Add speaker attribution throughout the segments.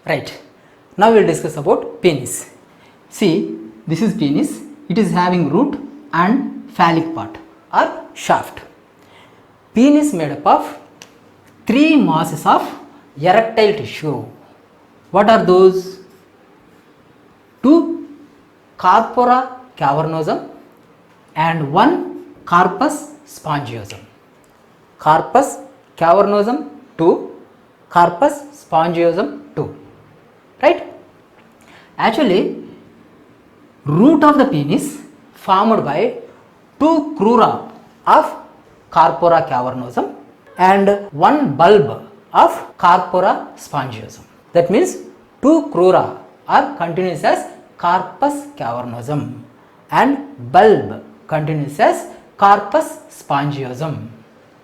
Speaker 1: Right. Now we will discuss about penis. See, this is penis. It is having root and phallic part or shaft. Penis made up of 3 masses of erectile tissue. What are those? 2 corpora cavernosum and 1 corpus spongiosum. Corpus cavernosum 2, corpus spongiosum 2. Right? Actually, root of the penis formed by 2 crura of corpora cavernosum and 1 bulb of corpora spongiosum. That means 2 crura are continuous as corpus cavernosum and bulb continuous as corpus spongiosum.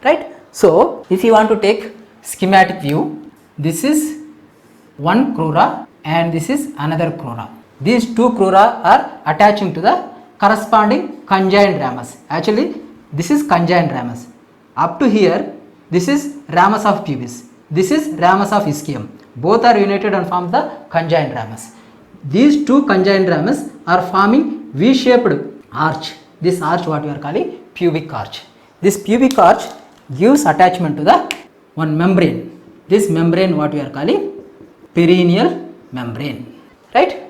Speaker 1: Right? So, if you want to take schematic view, this is 1 crura and this is another crura. These 2 crura are attaching to the corresponding conjoined ramus. Actually, this is conjoined ramus. Up to here, this is ramus of pubis. This is ramus of ischium. Both are united and form the conjoined ramus. These 2 conjoined ramus are forming V-shaped arch. This arch what we are calling pubic arch. This pubic arch gives attachment to the one membrane. This membrane what we are calling perineal membrane. Right?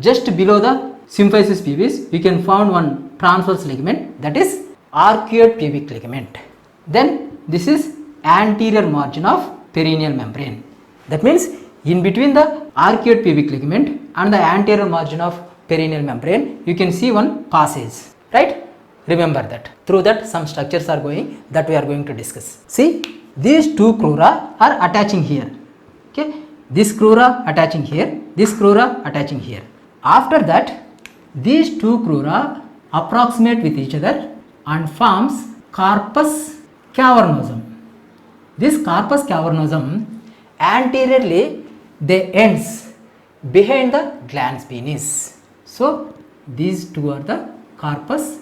Speaker 1: Just below the symphysis pubis, we can find one transverse ligament, that is arcuate pubic ligament. Then this is anterior margin of perineal membrane. That means in between the arcuate pubic ligament and the anterior margin of perineal membrane, you can see one passage. Right? Remember that. Through that some structures are going, that we are going to discuss. See, these 2 crura are attaching here. Okay? This crura attaching here, this crura attaching here. After that, these 2 crura approximate with each other and forms corpus cavernosum. This corpus cavernosum anteriorly they ends behind the glans penis. So, these 2 are the corpus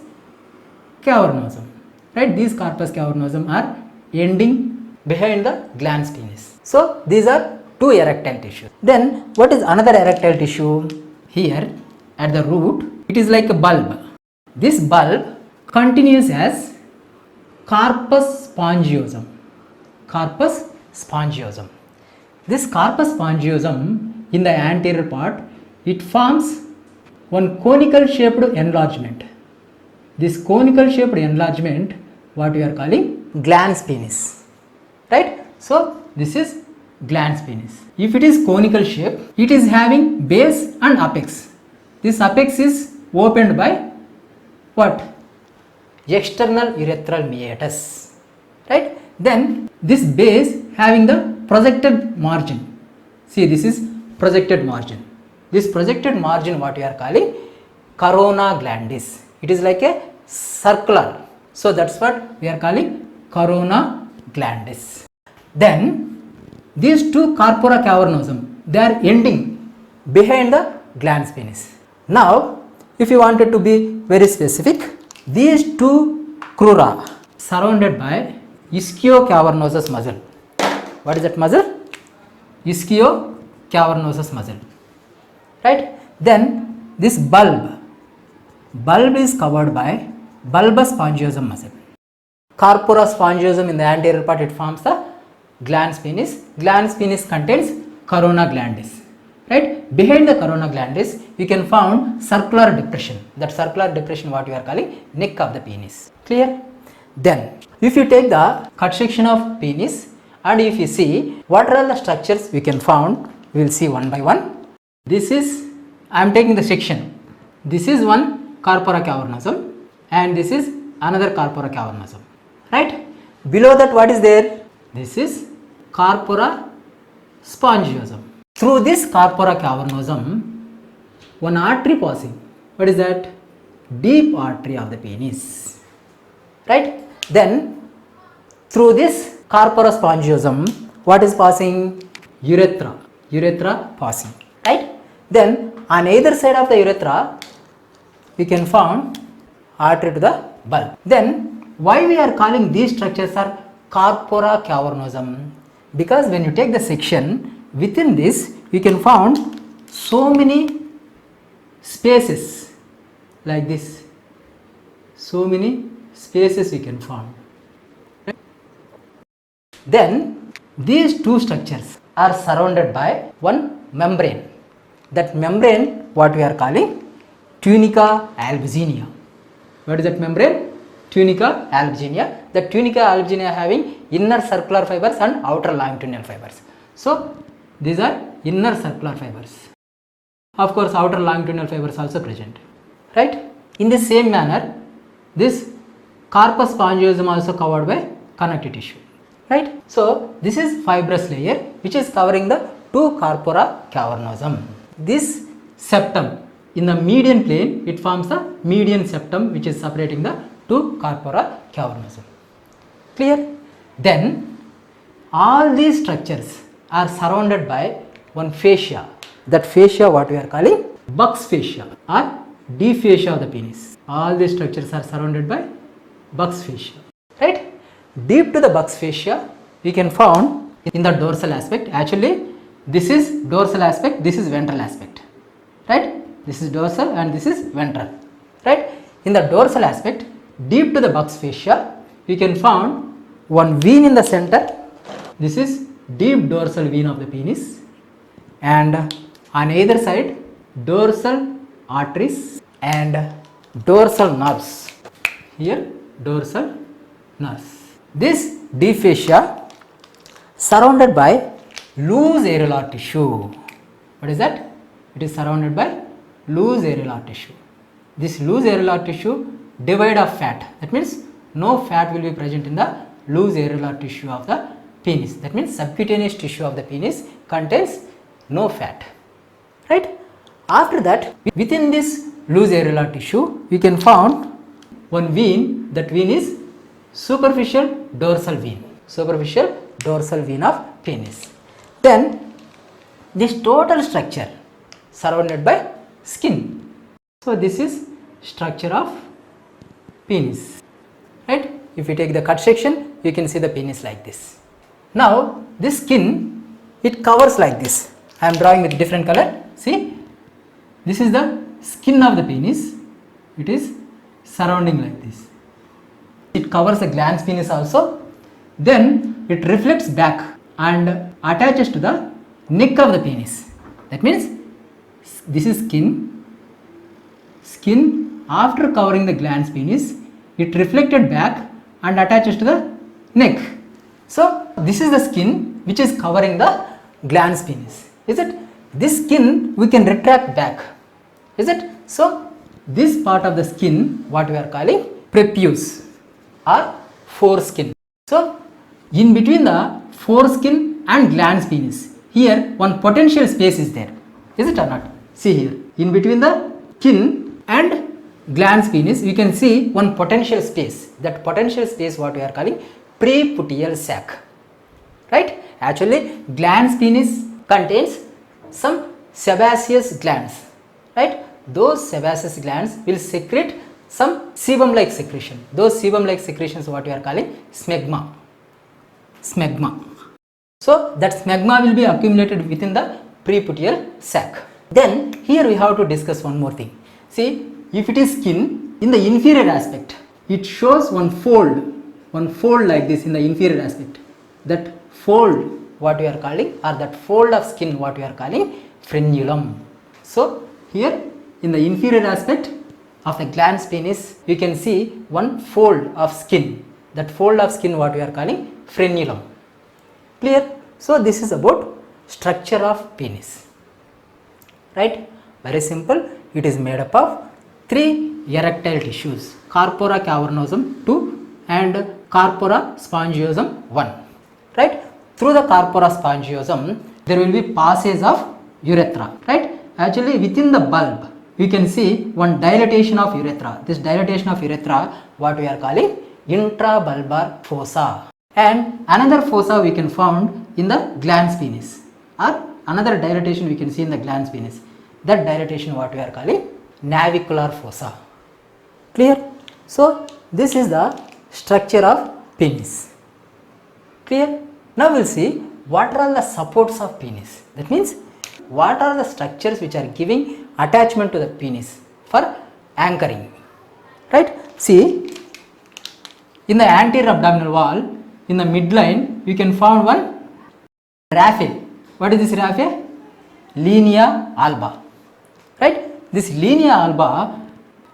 Speaker 1: cavernosum. Right? These corpus cavernosum are ending behind the glans penis. So, these are 2 erectile tissues. Then, what is another erectile tissue? Here at the root, it is like a bulb. This bulb continues as corpus spongiosum. Corpus spongiosum. This corpus spongiosum in the anterior part, it forms one conical shaped enlargement. This conical shaped enlargement, what we are calling glans penis. Right? So, this is glans penis. If it is conical shape, it is having base and apex. This apex is opened by what? External urethral meatus. Right? Then this base having the projected margin. See, this is projected margin. This projected margin what we are calling corona glandis. It is like a circular. So, that's what we are calling corona glandis. Then these 2 corpora cavernosum, they are ending behind the glans penis. Now, if you wanted to be very specific, these 2 crura surrounded by ischiocavernosus muscle. What is that muscle? Ischiocavernosus muscle. Right? Then this bulb is covered by bulbous spongiosum muscle. Corpora spongiosum in the anterior part, it forms the glans penis. Glans penis contains corona glandis. Right? Behind the corona glandis, we can find circular depression. That circular depression what we are calling neck of the penis. Clear? Then, if you take the cut section of penis and if you see what are all the structures we can find, we will see one by one. This is, I am taking the section. This is one corpora cavernosum and this is another corpora cavernosum. Right? Below that what is there? This is corpora spongiosum. Through this corpora cavernosum, one artery passing. What is that? Deep artery of the penis. Right? Then through this corpora spongiosum, what is passing? Urethra. Urethra passing. Right? Then on either side of the urethra, we can find artery to the bulb. Then why we are calling these structures are corpora cavernosum? Because when you take the section, within this you can found so many spaces like this. So many spaces you can found. Then these two structures are surrounded by one membrane. That membrane what we are calling Tunica albuginea. What is that membrane? Tunica albuginea. The Tunica albuginea having inner circular fibers and outer longitudinal fibers. So these are inner circular fibers. Of course, outer longitudinal fibers also present. Right? In the same manner, this corpus spongiosum also covered by connective tissue. Right? So this is fibrous layer which is covering the two corpora cavernosum. This septum in the median plane, it forms the median septum which is separating the two corpora cavernosum. Clear? Then all these structures are surrounded by one fascia. That fascia what we are calling Buck's fascia or D fascia of the penis. All these structures are surrounded by Buck's fascia. Right? Deep to the Buck's fascia, we can found in the dorsal aspect. Actually, this is dorsal aspect, this is ventral aspect. Right? This is dorsal and this is ventral. Right? In the dorsal aspect, deep to the Buck's fascia, we can found one vein in the center. This is deep dorsal vein of the penis, and on either side dorsal arteries and dorsal nerves. Here dorsal nerves. This D fascia surrounded by loose areolar tissue. What is that? It is surrounded by loose areolar tissue. This loose areolar tissue devoid of fat. That means no fat will be present in the loose areolar tissue of the penis. That means subcutaneous tissue of the penis contains no fat. Right? After that, within this loose areolar tissue, we can found one vein. That vein is superficial dorsal vein. Superficial dorsal vein of penis. Then this total structure surrounded by skin. So this is structure of penis. Right? If we take the cut section, you can see the penis like this. Now this skin, it covers like this. I am drawing with different color. See, this is the skin of the penis. It is surrounding like this. It covers the glans penis also. Then it reflects back and attaches to the neck of the penis. That means this is skin. Skin after covering the glans penis, it reflected back and attaches to the neck. So this is the skin which is covering the glans penis. Is it? This skin we can retract back. Is it? So this part of the skin what we are calling prepuce or foreskin. So in between the foreskin and glans penis, here one potential space is there. Is it or not? See here, in between the skin and glans penis, we can see one potential space. That potential space what we are calling preputtier sac. Right? Actually, glans penis contains some sebaceous glands. Right? Those sebaceous glands will secrete some sebum-like secretion. Those sebum-like secretions what we are calling smegma. Smegma. So that smegma will be accumulated within the preputtier sac. Then here we have to discuss one more thing. See, if it is skin, in the inferior aspect, it shows one fold like this in the inferior aspect. That fold what we are calling, or that fold of skin what we are calling frenulum. So here in the inferior aspect of the glans penis, you can see one fold of skin. That fold of skin what we are calling frenulum. Clear? So this is about structure of penis. Right? Very simple. It is made up of three erectile tissues: corpora cavernosum 2 and corpora spongiosum 1. Right? Through the corpora spongiosum, there will be passage of urethra. Right? Actually, within the bulb, we can see one dilatation of urethra. This dilatation of urethra, what we are calling intrabulbar fossa. And another fossa we can found in the glans penis, or another dilatation we can see in the glans penis. That dilatation what we are calling navicular fossa. Clear? So this is the structure of penis. Clear? Now we will see what are all the supports of penis. That means what are the structures which are giving attachment to the penis for anchoring, right? See, in the anterior abdominal wall, in the midline, you can find one raphe. What is this raphe? Linea alba, right? This linea alba,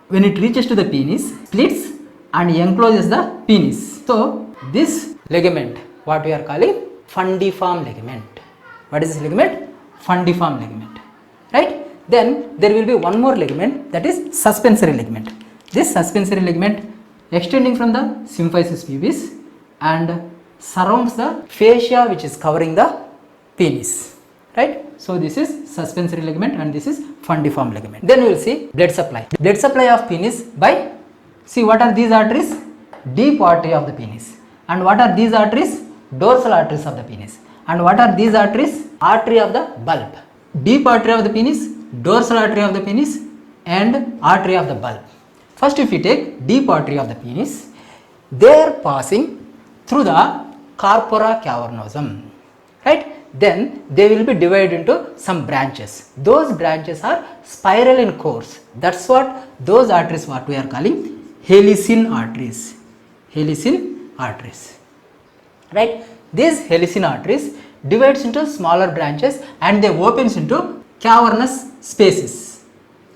Speaker 1: when it reaches to the penis, splits and encloses the penis. So, this ligament, what we are calling fundiform ligament. What is this ligament? Fundiform ligament, right? Then there will be one more ligament, that is suspensory ligament. This suspensory ligament extending from the symphysis pubis and surrounds the fascia which is covering the penis, right? So this is suspensory ligament and this is fundiform ligament. Then we will see blood supply. Blood supply of penis by, see what are these arteries? Deep artery of the penis. And what are these arteries? Dorsal arteries of the penis. And what are these arteries? Artery of the bulb. Deep artery of the penis, dorsal artery of the penis and artery of the bulb. First, if you take deep artery of the penis, they are passing through the corpora cavernosum, right? Then they will be divided into some branches. Those branches are spiral in course. That's what those arteries what we are calling helicine arteries. Helicine arteries, right? These helicine arteries divides into smaller branches and they opens into cavernous spaces,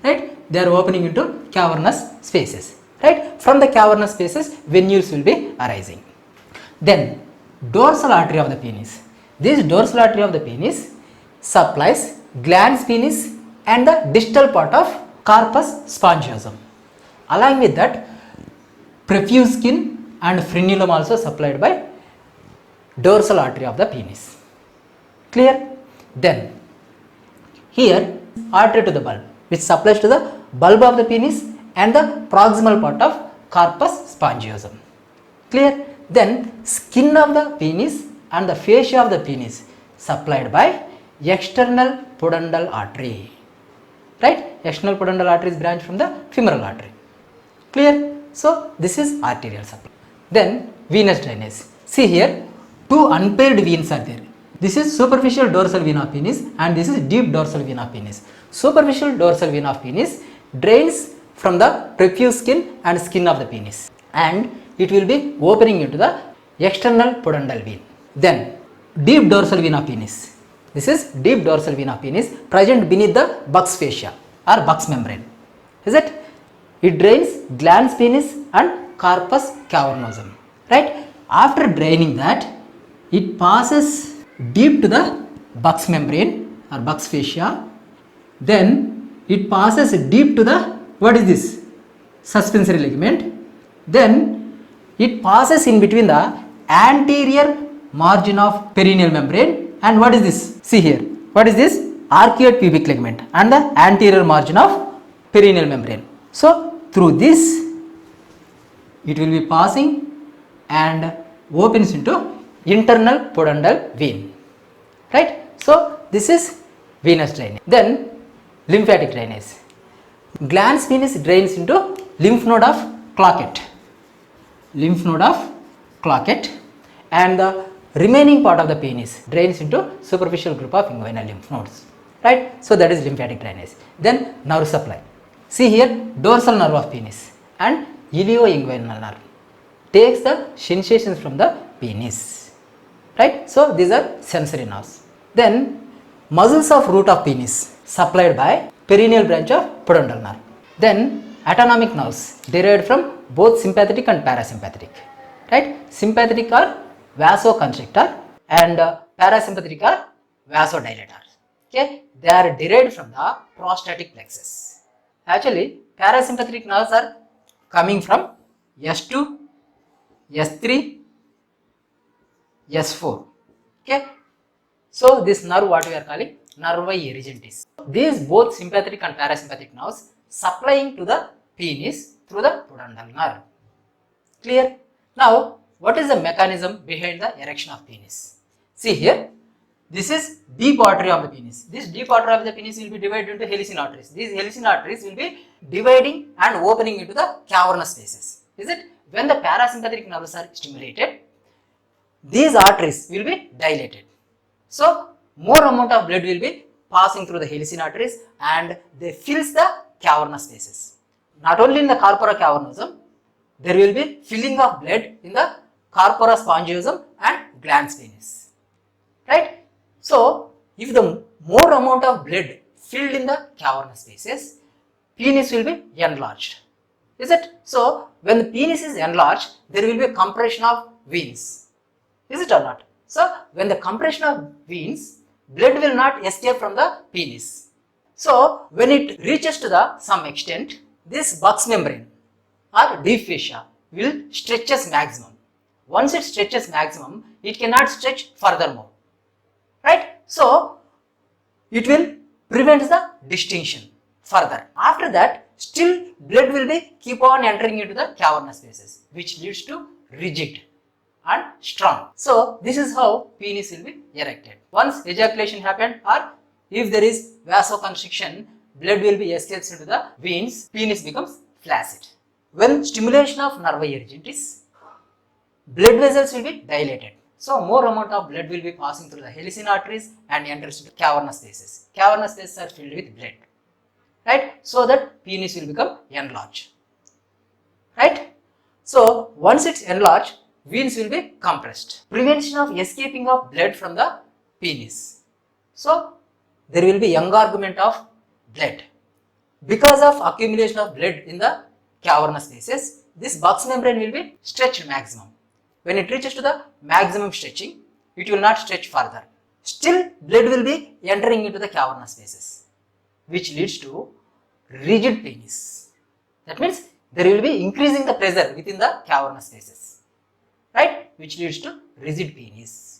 Speaker 1: right? They are opening into cavernous spaces, right? From the cavernous spaces, venules will be arising. Then dorsal artery of the penis. This dorsal artery of the penis supplies glans penis and the distal part of corpus spongiosum. Along with that, profuse skin and frenulum also supplied by dorsal artery of the penis. Clear? Then here artery to the bulb, which supplies to the bulb of the penis and the proximal part of corpus spongiosum. Clear? Then skin of the penis and the fascia of the penis supplied by external pudendal artery, right? External pudendal artery is branched from the femoral artery. Clear? So this is arterial supply. Then venous drainage. See here, two unpaired veins are there. This is superficial dorsal vena of penis and this is deep dorsal vena of penis. Superficial dorsal vena of penis drains from the profuse skin and skin of the penis and it will be opening into the external pudendal vein. Then deep dorsal vena of penis. This is deep dorsal vena of penis present beneath the buccal fascia or buccal membrane. Is it? It drains glans penis and corpus cavernosum, right? After draining that, it passes deep to the buccal membrane or buccal fascia. Then it passes deep to the, what is this? Suspensory ligament. Then it passes in between the anterior margin of perineal membrane and what is this? See here, what is this? Arcuate pubic ligament and the anterior margin of perineal membrane. So through this it will be passing and opens into internal pudendal vein, right? So this is venous drainage. Then lymphatic drainage. Glans penis drains into lymph node of Cloquet. Lymph node of Cloquet and the remaining part of the penis drains into superficial group of inguinal lymph nodes, right? So that is lymphatic drainage. Then nerve supply. See here, dorsal nerve of penis and ilioinguinal nerve takes the sensations from the penis, right? So these are sensory nerves. Then muscles of root of penis supplied by perineal branch of pudendal nerve. Then autonomic nerves derived from both sympathetic and parasympathetic, right? Sympathetic are vasoconstrictor and parasympathetic are vasodilator. Okay, they are derived from the prostatic plexus. Actually, parasympathetic nerves are coming from S2, S3, S4. Okay, so this nerve what we are calling nervi irrigentis. These both sympathetic and parasympathetic nerves supplying to the penis through the pudendal nerve. Clear? Now, what is the mechanism behind the erection of penis? See here, this is deep artery of the penis. This deep artery of the penis will be divided into helicine arteries. These helicine arteries will be dividing and opening into the cavernous spaces. Is it? When the parasympathetic nerves are stimulated, these arteries will be dilated. So, more amount of blood will be passing through the helicine arteries and they fills the cavernous spaces. Not only in the corpora cavernosum, there will be filling of blood in the corpora spongiosum and glans penis. Right? So, if the more amount of blood filled in the cavernous spaces, penis will be enlarged. Is it? So, when the penis is enlarged, there will be a compression of veins. Is it or not? So, when the compression of veins, blood will not escape from the penis. So, when it reaches to some extent, this buccal membrane or deep fascia will stretches maximum. Once it stretches maximum, it cannot stretch furthermore. Right? So, it will prevent the distinction further. After that, still blood will be keep on entering into the cavernous spaces, which leads to rigid and strong. So, this is how penis will be erected. Once ejaculation happened or if there is vasoconstriction, blood will be escapes into the veins, penis becomes flaccid. When stimulation of nervi urgentis, blood vessels will be dilated. So, more amount of blood will be passing through the helicine arteries and enters into cavernous spaces. Cavernous spaces are filled with blood. Right? So that penis will become enlarged. Right? So, once it's enlarged, veins will be compressed. Prevention of escaping of blood from the penis. So, there will be engorgement of blood. Because of accumulation of blood in the cavernous spaces, this buccal membrane will be stretched maximum. When it reaches to the maximum stretching, it will not stretch further. Still, blood will be entering into the cavernous spaces, which leads to rigid penis. That means there will be increasing the pressure within the cavernous spaces, right? Which leads to rigid penis.